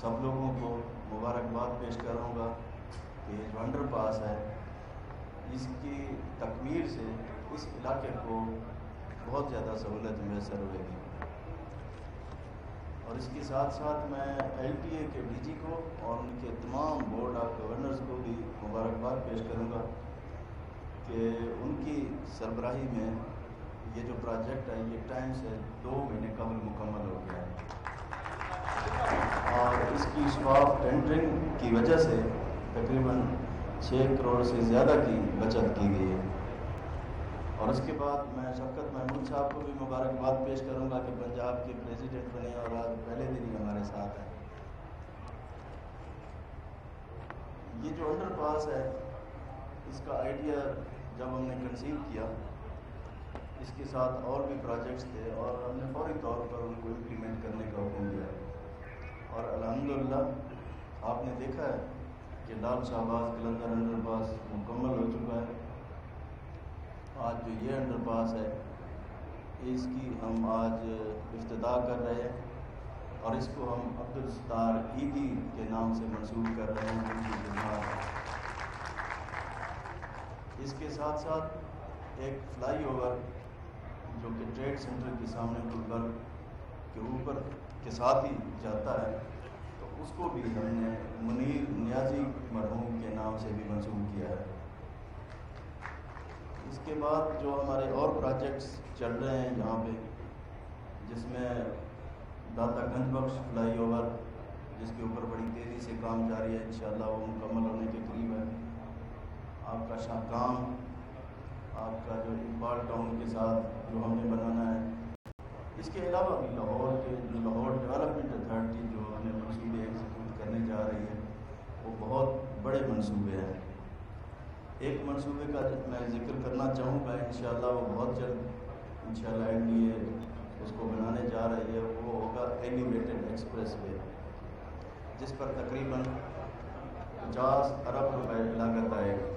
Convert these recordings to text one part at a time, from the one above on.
سب لوگوں کو مبارکباد پیش کروں گا کہ جو انڈر پاس ہے اس کی تکمیل سے اس علاقے کو بہت زیادہ سہولت میسر ہوئے گی۔ اور اس کے ساتھ ساتھ میں ایل ٹی اے کے ڈی جی کو اور ان کے تمام بورڈ آف گورنرز کو بھی مبارکباد پیش کروں گا کہ ان کی سربراہی میں یہ جو پروجیکٹ ہے یہ ٹائم سے 2 مہینے قبل مکمل ہو گیا ہے، اور اس کی شفاف ٹینڈرنگ کی وجہ سے تقریباً 6 کروڑ سے زیادہ کی بچت کی گئی ہے۔ اور اس کے بعد میں شفقت محمود صاحب کو بھی مبارکباد پیش کروں گا کہ پنجاب کے پریزیڈنٹ بنے اور آج پہلے دن ہی ہمارے ساتھ ہیں۔ یہ جو انڈر پاس ہے اس کا آئیڈیا جب ہم نے کنسیو کیا، اس کے ساتھ اور بھی پروجیکٹس تھے اور ہم نے فوری طور پر ان کو امپلیمنٹ کرنے کا حکم دیا، اور الحمدللہ آپ نے دیکھا ہے کہ لال شہباز قلندر انڈر پاس مکمل ہو چکا ہے۔ آج جو یہ انڈر پاس ہے اس کی ہم آج افتتاح کر رہے ہیں، اور اس کو ہم عبدالستار عیدی کے نام سے منسوب کر رہے ہیں ان کی خدمات۔ اس کے ساتھ ساتھ ایک فلائی اوور جو کہ ٹریڈ سینٹر کے سامنے گلبرگ کے اوپر کے ساتھ ہی جاتا ہے، تو اس کو بھی ہم نے منیر نیازی مرحوم کے نام سے بھی منسوب کیا ہے۔ اس کے بعد جو ہمارے اور پروجیکٹس چل رہے ہیں یہاں پہ، جس میں داتا گنج بخش فلائی اوور جس کے اوپر بڑی تیزی سے کام جاری ہے، انشاءاللہ وہ مکمل ہونے کے قریب ہے۔ آپ کا شاہ کام، آپ کا جو اقبال ٹاؤن کے ساتھ جو ہم نے بنانا ہے، اس کے علاوہ بھی لاہور کے جو لاہور ڈیولپمنٹ اتھارٹی جو ہم نے منصوبے ایگزیکیوٹ کرنے جا رہی ہے، وہ بہت بڑے منصوبے ہیں۔ ایک منصوبے کا میں ذکر کرنا چاہوں گا، انشاءاللہ وہ بہت جلد انشاءاللہ ایل ڈی اے اس کو بنانے جا رہی ہے، وہ ہوگا ایلیویٹڈ ایکسپریس وے، جس پر تقریباً 50 ارب روپے لاگت آئے گی،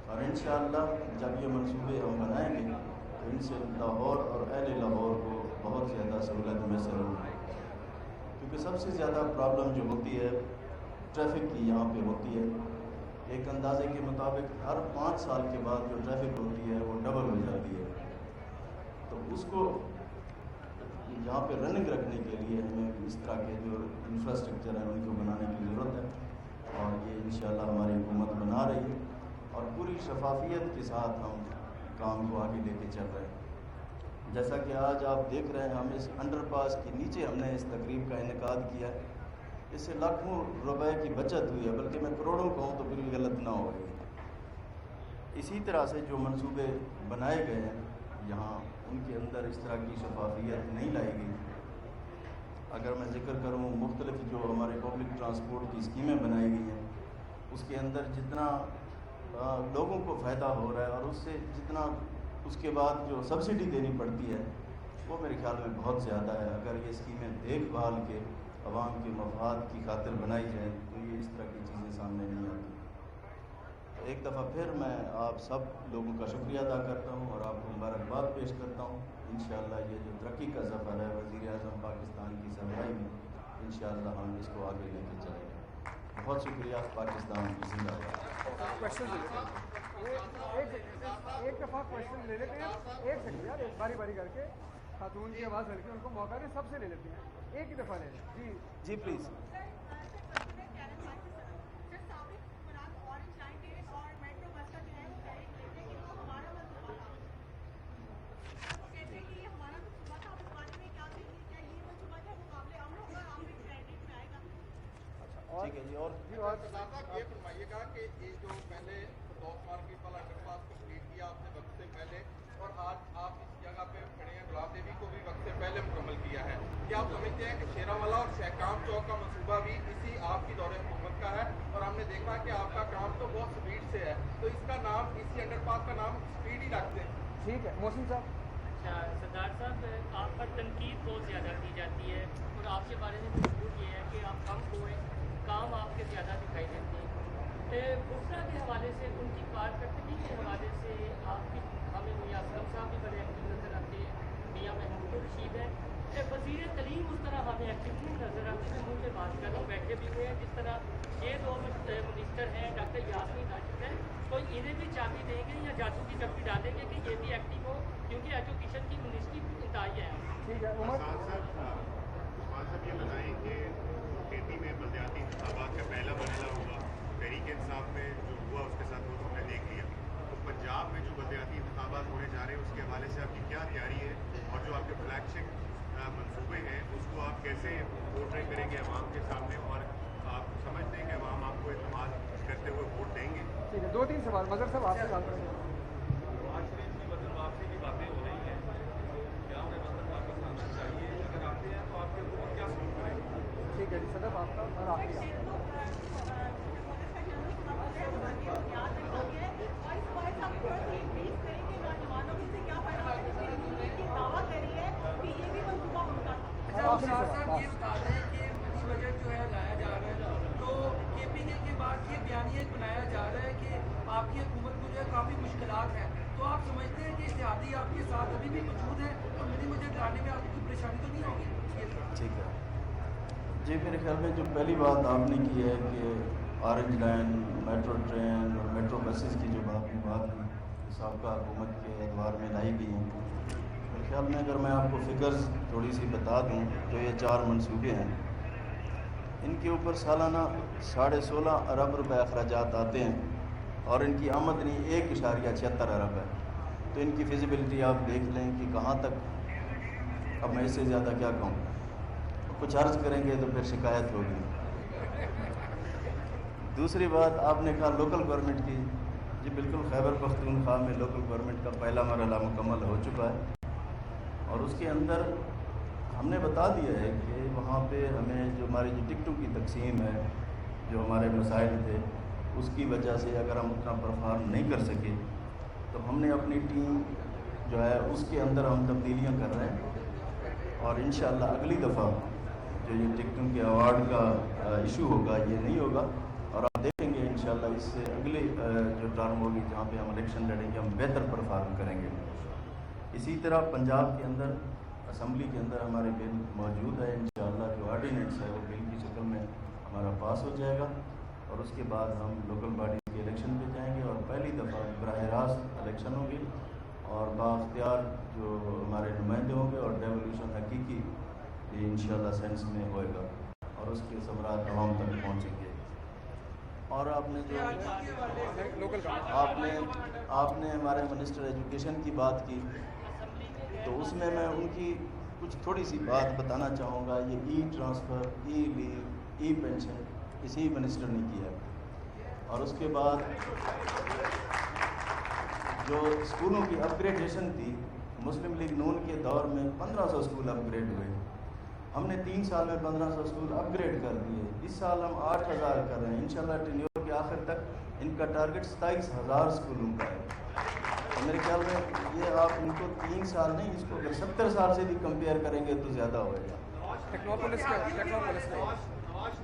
اور انشاءاللہ جب یہ منصوبے ہم بنائیں گے تو ان سے لاہور اور اہل لاہور کو بہت زیادہ سہولت میسر ہوگی، کیونکہ سب سے زیادہ پرابلم جو ہوتی ہے ٹریفک کی یہاں پہ ہوتی ہے۔ ایک اندازے کے مطابق ہر 5 سال کے بعد جو ٹریفک ہوتی ہے وہ ڈبل ہو جاتی ہے، تو اس کو یہاں پہ رننگ رکھنے کے لیے ہمیں اس طرح کے جو انفراسٹرکچر ہیں ان کو بنانے کی ضرورت ہے، اور یہ انشاءاللہ ہماری حکومت بنا رہی ہے، اور پوری شفافیت کے ساتھ ہم کام کو آگے لے کے چل رہے ہیں۔ جیسا کہ آج آپ دیکھ رہے ہیں، ہم اس انڈر پاس کے نیچے ہم نے اس تقریب کا انعقاد کیا ہے، اس سے لاکھوں روپے کی بچت ہوئی ہے، بلکہ میں کروڑوں کہوں تو بالکل غلط نہ ہوگی۔ اسی طرح سے جو منصوبے بنائے گئے ہیں یہاں، ان کے اندر اس طرح کی شفافیت نہیں لائی گئی۔ اگر میں ذکر کروں مختلف جو ہمارے پبلک ٹرانسپورٹ کی اسکیمیں بنائی گئی ہیں، اس کے اندر جتنا لوگوں کو فائدہ ہو رہا ہے اور اس سے جتنا اس کے بعد جو سبسڈی دینی پڑتی ہے وہ میرے خیال میں بہت زیادہ ہے۔ اگر یہ اسکیمیں دیکھ بھال کے عوام کے مفاد کی خاطر بنائی جائیں تو یہ اس طرح کی چیزیں سامنے نہیں آتی۔ تو ایک دفعہ پھر میں آپ سب لوگوں کا شکریہ ادا کرتا ہوں اور آپ کو مبارکباد پیش کرتا ہوں۔ انشاءاللہ یہ جو ترقی کا سفر ہے وزیر اعظم پاکستان کی سربراہی میں، انشاءاللہ ہم اس کو آگے لے کے چلیں گے۔ بہت شکریہ۔ پاکستان کی زندہ باد۔ ایک دفعہ کوشچن لے لیتے ہیں، ایک سیکنڈ یار، ایک باری باری کر کے خاتون کی آواز ہلکی، ان کو موقع دیں، سب سے لے لیتے ہیں، ایک ہی دفعہ لے لیں۔ جی پلیز۔ ٹھیک ہے جی، اور یہ فرمائیے گا کہ یہ جو پہلے ٹاپ مارکیٹ والا انڈر پاس کمپلیٹ کیا آپ نے وقت سے پہلے، اور آج آپ اس جگہ پہ کھڑے ہیں گلاب دیوی کو بھی وقت سے پہلے مکمل کیا ہے، کیا آپ سمجھتے ہیں کہ شیرا والا اور شہکام چوک کا منصوبہ بھی اسی آپ کی دور حکومت کا ہے؟ اور ہم نے دیکھا کہ آپ کا کام تو بہت سپیڈ سے ہے، تو اس کا نام، اسی انڈر پاس کا نام سپیڈ ہی رکھتے ہیں۔ ٹھیک ہے محسن صاحب۔ اچھا سردار صاحب، آپ پر تنقید بہت زیادہ کی جاتی ہے اور آپ کے بارے میں مشہور یہ ہے کہ آپ کم ہوئے، کام آپ کے زیادہ دکھائی دیتے ہیں۔ بسرا کے حوالے سے، ان کی کارکردگی کے حوالے سے آپ کی، ہمیں میاں اسلم صاحب بھی بڑے ایکٹیو نظر آتے ہیں، میاں محمود الرشید ہے، وزیر تعلیم اس طرح ہمیں ایکٹیو نہیں نظر آتے ہیں۔ पे बात कर रहा हूँ, बैठे भी हुए हैं। जिस तरह ये दो मिनिस्टर हैं, डॉक्टर यास्मीन राशिद हैं, तो इन्हें भी चाबी देंगे या जादू की चपटी डालेंगे कि ये भी एक्टिव हो, क्योंकि एजुकेशन की मिनिस्ट्री इंतहाई है। ठीक है उमर साहब ये बताएं कि खेती में बलदियाती इंतखाबात का पहला मरहला होगा, तहरीक इंसाफ में जो हुआ उसके साथ वो हमने देख लिया, तो पंजाब में जो बलदियाती इंतखाबात होने जा रहे हैं उसके हवाले से आपकी क्या तैयारी है, और जो आपके फ्लैगशिप मंसूबे हैं उसको आप कैसे पोर्ट्रे करेंगे अवाम के सामने, और आप समझते हैं कि अवाम आपको इत्मीनान करते हुए वोट देंगे? ठीक है, 2-3 सवाल मजहर साहब आपसे बात करेंगे। नवाज शरीफ की वतन वापसी की बातें हो रही हैं, क्या उन्हें वतन वापस आना चाहिए? अगर आते हैं तो आपके ऊपर क्या सलूक करेंगे? ठीक है जी, सदर आपका और आपकी साहब ये बता रहे हैं कि मनी बजट जो है लाया जा रहा है, तो KPK के बाद ये बयानिया बनाया जा रहा है कि आपकी हुकूमत को जो है काफ़ी मुश्किलात हैं, तो आप समझते हैं कि इत्तेहादी आपके साथ अभी भी मौजूद है, तो मनी बजट लाने में आपको कोई परेशानी तो नहीं होगी? ठीक है जी, मेरे ख्याल में जो पहली बात आपने की है कि ऑरेंज लाइन, मेट्रो ट्रेन और मेट्रो बसेस की जो आपने बात की साबका हुकूमत के एतवार में लाई गई हैं, मेरे ख्याल में अगर मैं आपको फ़िगर्स थोड़ी सी बता दूं, जो ये 4 मनसूबे हैं इनके ऊपर सालाना 16.5 अरब रुपए अखराजात आते हैं और इनकी आमदनी 1.76 अरब है। तो इनकी फिजिबिलिटी आप देख लें कि कहाँ तक, अब मैं इससे ज़्यादा क्या कहूँ, कुछ अर्ज करेंगे तो फिर शिकायत होगी। दूसरी बात आपने कहा लोकल गवर्नमेंट की, जी बिल्कुल खैबर पख्तूनख्वा में लोकल गवर्नमेंट का पहला मरहला मुकम्मल हो चुका है और उसके अंदर हमने बता दिया है कि वहाँ पे हमें जो हमारी जो टिकटों की तकसीम है, जो हमारे मसाइल थे उसकी वजह से अगर हम उतना परफॉर्म नहीं कर सके तो हमने अपनी टीम जो है उसके अंदर हम तब्दीलियाँ कर रहे हैं और इंशाअल्लाह अगली दफ़ा जो ये टिकटों के अवार्ड का इशू होगा ये नहीं होगा और आप देखेंगे इंशाअल्लाह इससे अगले जो टर्म होगी जहाँ पे हम इलेक्शन लड़ेंगे हम बेहतर परफॉर्म करेंगे। इसी तरह पंजाब के अंदर असम्बली के अंदर हमारे बिल मौजूद है, इंशाअल्लाह जो ऑर्डिनेंस है वो बिल की शक्ल में हमारा पास हो जाएगा और उसके बाद हम लोकल बॉडी के इलेक्शन पे जाएंगे और पहली दफ़ा बराह रास्त इलेक्शन होगी और बाख्तियार जो हमारे नुमाइंदे होंगे और डेवोल्यूशन हकीकी ये इंशाअल्लाह सेंस में होएगा और उसके सबरात आवाम तक पहुँचेंगे। और आपने जो आपने हमारे मिनिस्टर एजुकेशन की बात की तो उसमें मैं उनकी कुछ थोड़ी सी बात बताना चाहूँगा। ये ई-ट्रांसफ़र, ई-लीव, ई-पेंशन इसी मिनिस्टर ने किया और उसके बाद जो स्कूलों की अपग्रेडेशन थी, मुस्लिम लीग नून के दौर में 1500 स्कूल अपग्रेड हुए, हमने 3 साल में 1500 स्कूल अपग्रेड कर दिए। इस साल हम 8000 कर रहे हैं, इंशाल्लाह टेन्योर के आखिर तक इनका टारगेट 27000 स्कूलों का है। तो मेरे ख्याल में ये आप इनको 3 साल नहीं, इसको अगर 70 साल से भी कंपेयर करेंगे तो ज़्यादा होएगा।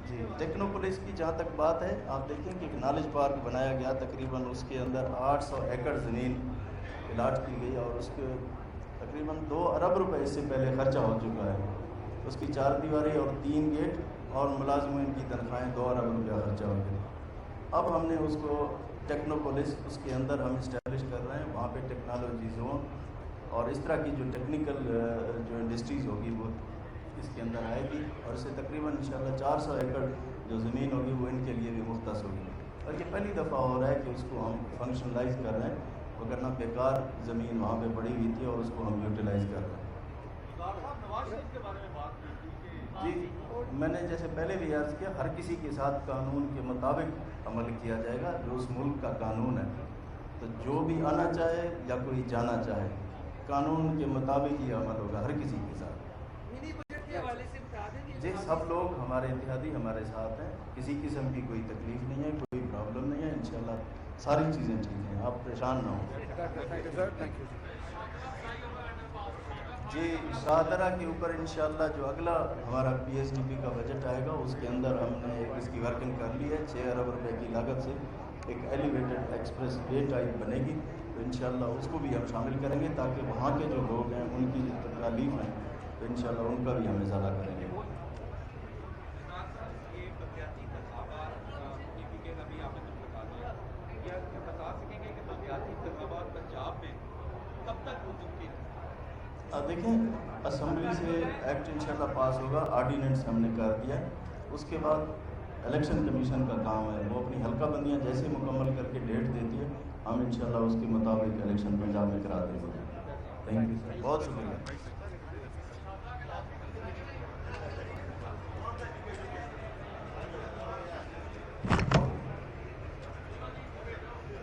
जी, टेक्नोपोलिस की जहाँ तक बात है, आप देखें कि एक नॉलेज पार्क बनाया गया, तकरीबन उसके अंदर 800 एकड़ ज़मीन अलाट की गई और उसके तकरीबन 2 अरब रुपए इससे पहले खर्चा हो चुका है। उसकी 4 दीवारी और 3 गेट और मुलाजमीन की तनख्वाहें 2 अरब रुपया खर्चा हो गया। अब हमने उसको टेक्नोपोलिस उसके अंदर हम इस्टेब्लिश कर रहे हैं, वहाँ पे टेक्नोलॉजी जोन और इस तरह की जो टेक्निकल जो इंडस्ट्रीज़ होगी वो इसके अंदर आएगी और इससे तकरीबन इंशाल्लाह 400 एकड़ जो ज़मीन होगी वो इनके लिए भी मुख्तस होगी और ये पहली दफ़ा हो रहा है कि उसको हम फंक्शनलाइज कर रहे हैं, वरना बेकार ज़मीन वहाँ पे पड़ी हुई थी और उसको हम यूटिलाइज़ कर रहे हैं। जी, मैंने जैसे पहले भी अर्ज़ किया, हर किसी के साथ कानून के मुताबिक अमल किया जाएगा जो उस मुल्क का कानून है। तो जो भी आना चाहे या कोई जाना चाहे, कानून के मुताबिक ही अमल होगा हर किसी के साथ। जी, सब लोग हमारे इत्तेहादी हमारे साथ हैं, किसी किस्म की कोई तकलीफ़ नहीं है, कोई प्रॉब्लम नहीं है, इंशाल्लाह सारी चीज़ें ठीक हैं, आप परेशान ना हो। जी, शाहदरा के ऊपर इंशाल्लाह जो अगला हमारा PSDP का बजट आएगा उसके अंदर हमने इसकी वर्किंग कर ली है। 6 अरब रुपए की लागत से एक एलिवेटेड एक्सप्रेस वे टाइप बनेगी, तो इंशाल्लाह उसको भी हम शामिल करेंगे ताकि वहाँ के जो लोग हैं उनकी जो तकलीफ़ हैं तो इंशाल्लाह उनका भी हम इज़ाला करेंगे। बलदियाती इंतखाबात पंजाब में कब तक मुमकिन है? देखें, असम्बली से एक्ट इंशाल्लाह पास होगा, आर्डीनेंस हमने कर दिया, उसके बाद इलेक्शन कमीशन का काम है, वो अपनी हल्का बंदियाँ जैसे मुकम्मल करके डेट देती है, हम इंशाल्लाह उसके मुताबिक इलेक्शन पंजाब में करा देंगे। थैंक यू सर, बहुत शुक्रिया।